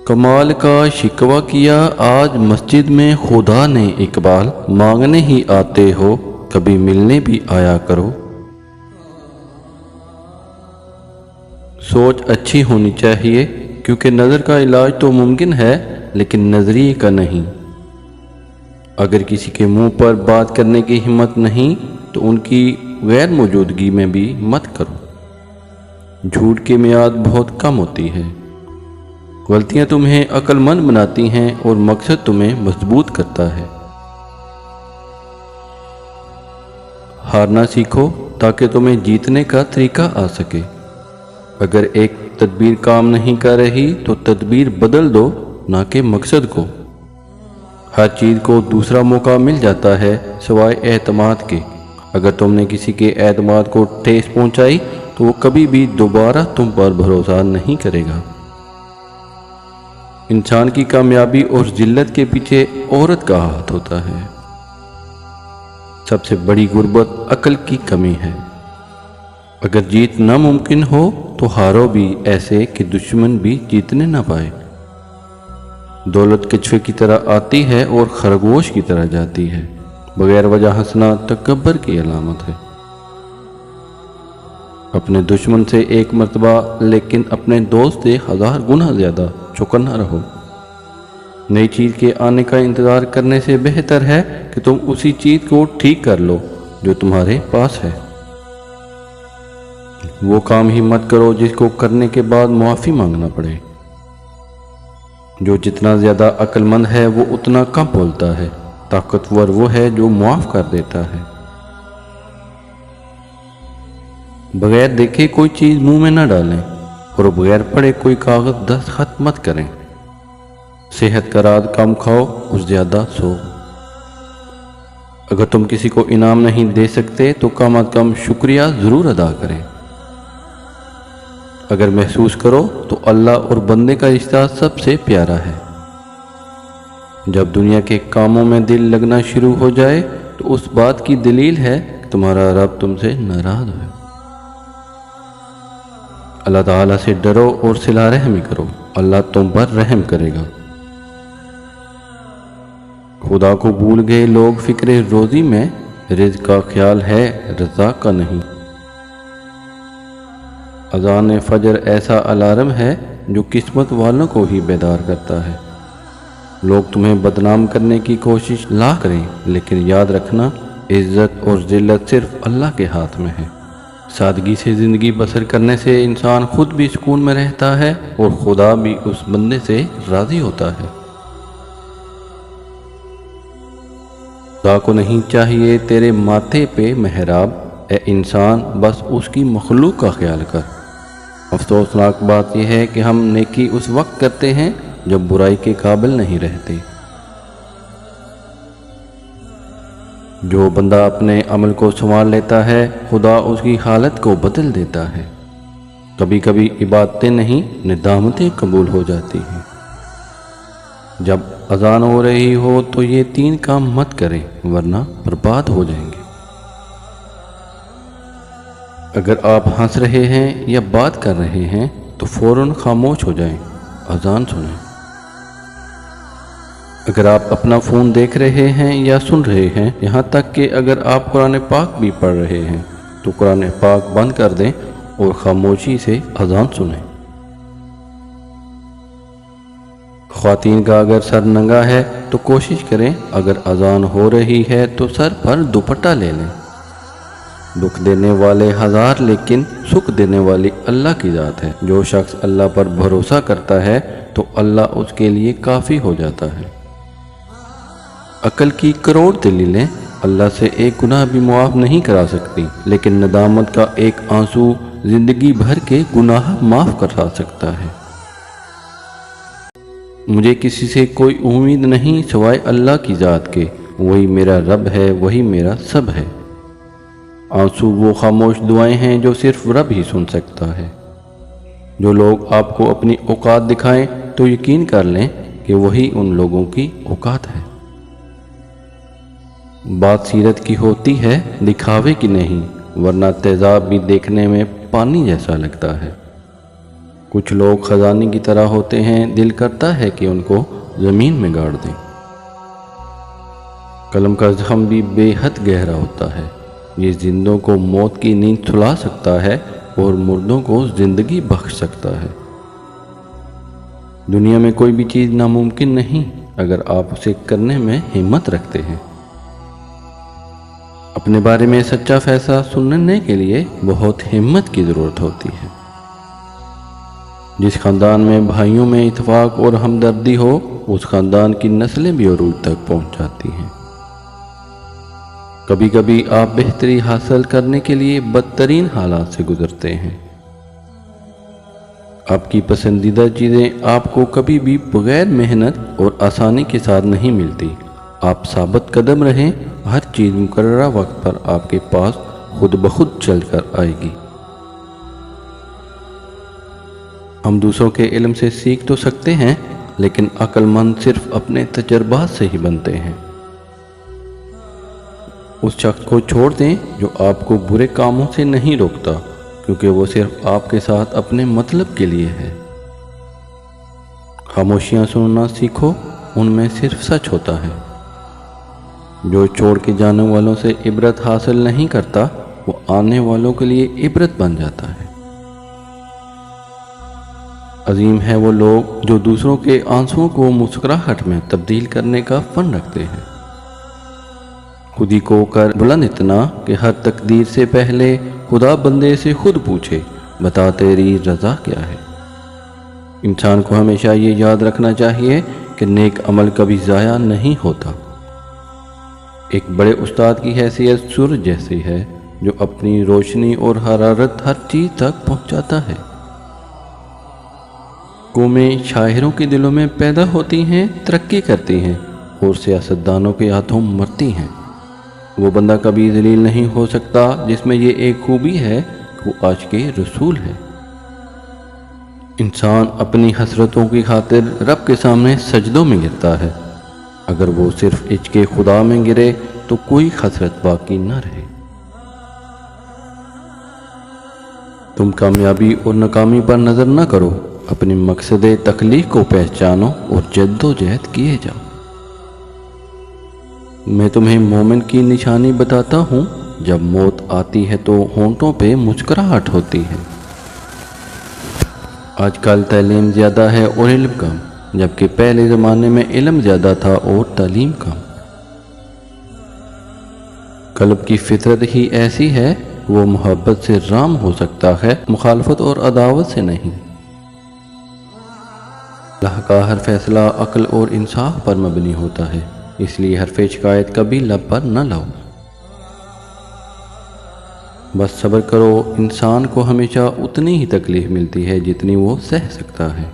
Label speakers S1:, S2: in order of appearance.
S1: کمال کا شکوہ کیا آج مسجد میں خدا نے اقبال، مانگنے ہی آتے ہو کبھی ملنے بھی آیا کرو۔ سوچ اچھی ہونی چاہیے، کیونکہ نظر کا علاج تو ممکن ہے لیکن نظریے کا نہیں۔ اگر کسی کے منہ پر بات کرنے کی ہمت نہیں تو ان کی غیر موجودگی میں بھی مت کرو۔ جھوٹ کی میعاد بہت کم ہوتی ہے۔ غلطیاں تمہیں عقل مند بناتی ہیں اور مقصد تمہیں مضبوط کرتا ہے۔ ہارنا سیکھو تاکہ تمہیں جیتنے کا طریقہ آ سکے۔ اگر ایک تدبیر کام نہیں کر رہی تو تدبیر بدل دو، نہ کہ مقصد کو۔ ہر چیز کو دوسرا موقع مل جاتا ہے سوائے اعتماد کے۔ اگر تم نے کسی کے اعتماد کو ٹھیس پہنچائی تو وہ کبھی بھی دوبارہ تم پر بھروسہ نہیں کرے گا۔ انسان کی کامیابی اور ذلت کے پیچھے عورت کا ہاتھ ہوتا ہے۔ سب سے بڑی غربت عقل کی کمی ہے۔ اگر جیت ناممکن ہو تو ہارو بھی ایسے کہ دشمن بھی جیتنے نہ پائے۔ دولت کچھوے کی طرح آتی ہے اور خرگوش کی طرح جاتی ہے۔ بغیر وجہ ہنسنا تکبر کی علامت ہے۔ اپنے دشمن سے ایک مرتبہ لیکن اپنے دوست سے 1000 گنا زیادہ چوکنا رہو۔ نئی چیز کے آنے کا انتظار کرنے سے بہتر ہے کہ تم اسی چیز کو ٹھیک کر لو جو تمہارے پاس ہے۔ وہ کام ہی مت کرو جس کو کرنے کے بعد معافی مانگنا پڑے۔ جو جتنا زیادہ عقل مند ہے وہ اتنا کم بولتا ہے۔ طاقتور وہ ہے جو معاف کر دیتا ہے۔ بغیر دیکھے کوئی چیز منہ میں نہ ڈالیں اور بغیر پڑھے کوئی کاغذ دستخط مت کریں۔ صحت کا راز کم کھاؤ اور زیادہ سو۔ اگر تم کسی کو انعام نہیں دے سکتے تو کم از کم شکریہ ضرور ادا کریں۔ اگر محسوس کرو تو اللہ اور بندے کا رشتہ سب سے پیارا ہے۔ جب دنیا کے کاموں میں دل لگنا شروع ہو جائے تو اس بات کی دلیل ہے کہ تمہارا رب تم سے ناراض ہے۔ اللہ تعالیٰ سے ڈرو اور صلہ رحمی کرو، اللہ تم پر رحم کرے گا۔ خدا کو بھول گئے لوگ فکر روزی میں، رزق کا خیال ہے رزاق کا نہیں۔ اذان فجر ایسا الارم ہے جو قسمت والوں کو ہی بیدار کرتا ہے۔ لوگ تمہیں بدنام کرنے کی کوشش نہ کریں، لیکن یاد رکھنا عزت اور ذلت صرف اللہ کے ہاتھ میں ہے۔ سادگی سے زندگی بسر کرنے سے انسان خود بھی سکون میں رہتا ہے اور خدا بھی اس بندے سے راضی ہوتا ہے۔ خدا کو نہیں چاہیے تیرے ماتھے پہ محراب، اے انسان بس اس کی مخلوق کا خیال کر۔ افسوسناک بات یہ ہے کہ ہم نیکی اس وقت کرتے ہیں جب برائی کے قابل نہیں رہتے۔ جو بندہ اپنے عمل کو سنوار لیتا ہے خدا اس کی حالت کو بدل دیتا ہے۔ کبھی کبھی عبادتیں نہیں ندامتیں قبول ہو جاتی ہیں۔ جب اذان ہو رہی ہو تو یہ 3 کام مت کریں ورنہ برباد ہو جائیں گے۔ اگر آپ ہنس رہے ہیں یا بات کر رہے ہیں تو فوراً خاموش ہو جائیں، اذان سنیں۔ اگر آپ اپنا فون دیکھ رہے ہیں یا سن رہے ہیں، یہاں تک کہ اگر آپ قرآن پاک بھی پڑھ رہے ہیں تو قرآن پاک بند کر دیں اور خاموشی سے اذان سنیں۔ خواتین کا اگر سر ننگا ہے تو کوشش کریں اگر اذان ہو رہی ہے تو سر پر دوپٹہ لے لیں۔ دکھ دینے والے 1000 لیکن سکھ دینے والی اللہ کی ذات ہے۔ جو شخص اللہ پر بھروسہ کرتا ہے تو اللہ اس کے لیے کافی ہو جاتا ہے۔ عقل کی کروڑ دلیلیں اللہ سے ایک گناہ بھی معاف نہیں کرا سکتی، لیکن ندامت کا ایک آنسو زندگی بھر کے گناہ معاف کرا سکتا ہے۔ مجھے کسی سے کوئی امید نہیں سوائے اللہ کی ذات کے، وہی میرا رب ہے، وہی میرا سب ہے۔ آنسو وہ خاموش دعائیں ہیں جو صرف رب ہی سن سکتا ہے۔ جو لوگ آپ کو اپنی اوقات دکھائیں تو یقین کر لیں کہ وہی ان لوگوں کی اوقات ہے۔ بات سیرت کی ہوتی ہے دکھاوے کی نہیں، ورنہ تیزاب بھی دیکھنے میں پانی جیسا لگتا ہے۔ کچھ لوگ خزانے کی طرح ہوتے ہیں، دل کرتا ہے کہ ان کو زمین میں گاڑ دیں۔ قلم کا زخم بھی بے حد گہرا ہوتا ہے، یہ زندوں کو موت کی نیند سلا سکتا ہے اور مردوں کو زندگی بخش سکتا ہے۔ دنیا میں کوئی بھی چیز ناممکن نہیں اگر آپ اسے کرنے میں ہمت رکھتے ہیں۔ اپنے بارے میں سچا فیصلہ سننے کے لیے بہت ہمت کی ضرورت ہوتی ہے۔ جس خاندان میں بھائیوں میں اتفاق اور ہمدردی ہو، اس خاندان کی نسلیں بھی عروج تک پہنچ جاتی ہیں۔ کبھی کبھی آپ بہتری حاصل کرنے کے لیے بدترین حالات سے گزرتے ہیں۔ آپ کی پسندیدہ چیزیں آپ کو کبھی بھی بغیر محنت اور آسانی کے ساتھ نہیں ملتی۔ آپ ثابت قدم رہیں، ہر چیز مقررہ وقت پر آپ کے پاس خود بخود چل کر آئے گی۔ ہم دوسروں کے علم سے سیکھ تو سکتے ہیں، لیکن عقل مند صرف اپنے تجربات سے ہی بنتے ہیں۔ اس شخص کو چھوڑ دیں جو آپ کو برے کاموں سے نہیں روکتا، کیونکہ وہ صرف آپ کے ساتھ اپنے مطلب کے لیے ہے۔ خاموشیاں سننا سیکھو، ان میں صرف سچ ہوتا ہے۔ جو چھوڑ کے جانے والوں سے عبرت حاصل نہیں کرتا، وہ آنے والوں کے لیے عبرت بن جاتا ہے۔ عظیم ہے وہ لوگ جو دوسروں کے آنسوؤں کو مسکراہٹ میں تبدیل کرنے کا فن رکھتے ہیں۔ خودی کو کر بلند اتنا کہ ہر تقدیر سے پہلے خدا بندے سے خود پوچھے، بتا تیری رضا کیا ہے۔ انسان کو ہمیشہ یہ یاد رکھنا چاہیے کہ نیک عمل کبھی ضائع نہیں ہوتا۔ ایک بڑے استاد کی حیثیت سورج جیسی ہے، جو اپنی روشنی اور حرارت ہر چیز تک پہنچاتا ہے۔ قومیں شاعروں کے دلوں میں پیدا ہوتی ہیں، ترقی کرتی ہیں اور سیاستدانوں کے ہاتھوں مرتی ہیں۔ وہ بندہ کبھی ذلیل نہیں ہو سکتا جس میں یہ ایک خوبی ہے کہ وہ عاشق رسول ہے۔ انسان اپنی حسرتوں کی خاطر رب کے سامنے سجدوں میں گرتا ہے۔ اگر وہ صرف عشق خدا میں گرے تو کوئی حسرت باقی نہ رہے۔ تم کامیابی اور ناکامی پر نظر نہ کرو، اپنے مقصد تخلیق کو پہچانو اور جد و جہد کیے جاؤ۔ میں تمہیں مومن کی نشانی بتاتا ہوں، جب موت آتی ہے تو ہونٹوں پہ مسکراہٹ ہوتی ہے۔ آج کل تعلیم زیادہ ہے اور علم کم، جبکہ پہلے زمانے میں علم زیادہ تھا اور تعلیم کم۔ قلب کی فطرت ہی ایسی ہے، وہ محبت سے رام ہو سکتا ہے، مخالفت اور عداوت سے نہیں۔ اللہ کا ہر فیصلہ عقل اور انصاف پر مبنی ہوتا ہے، اس لیے حرف شکایت کبھی لب پر نہ لاؤ۔ بس صبر کرو، انسان کو ہمیشہ اتنی ہی تکلیف ملتی ہے جتنی وہ سہ سکتا ہے۔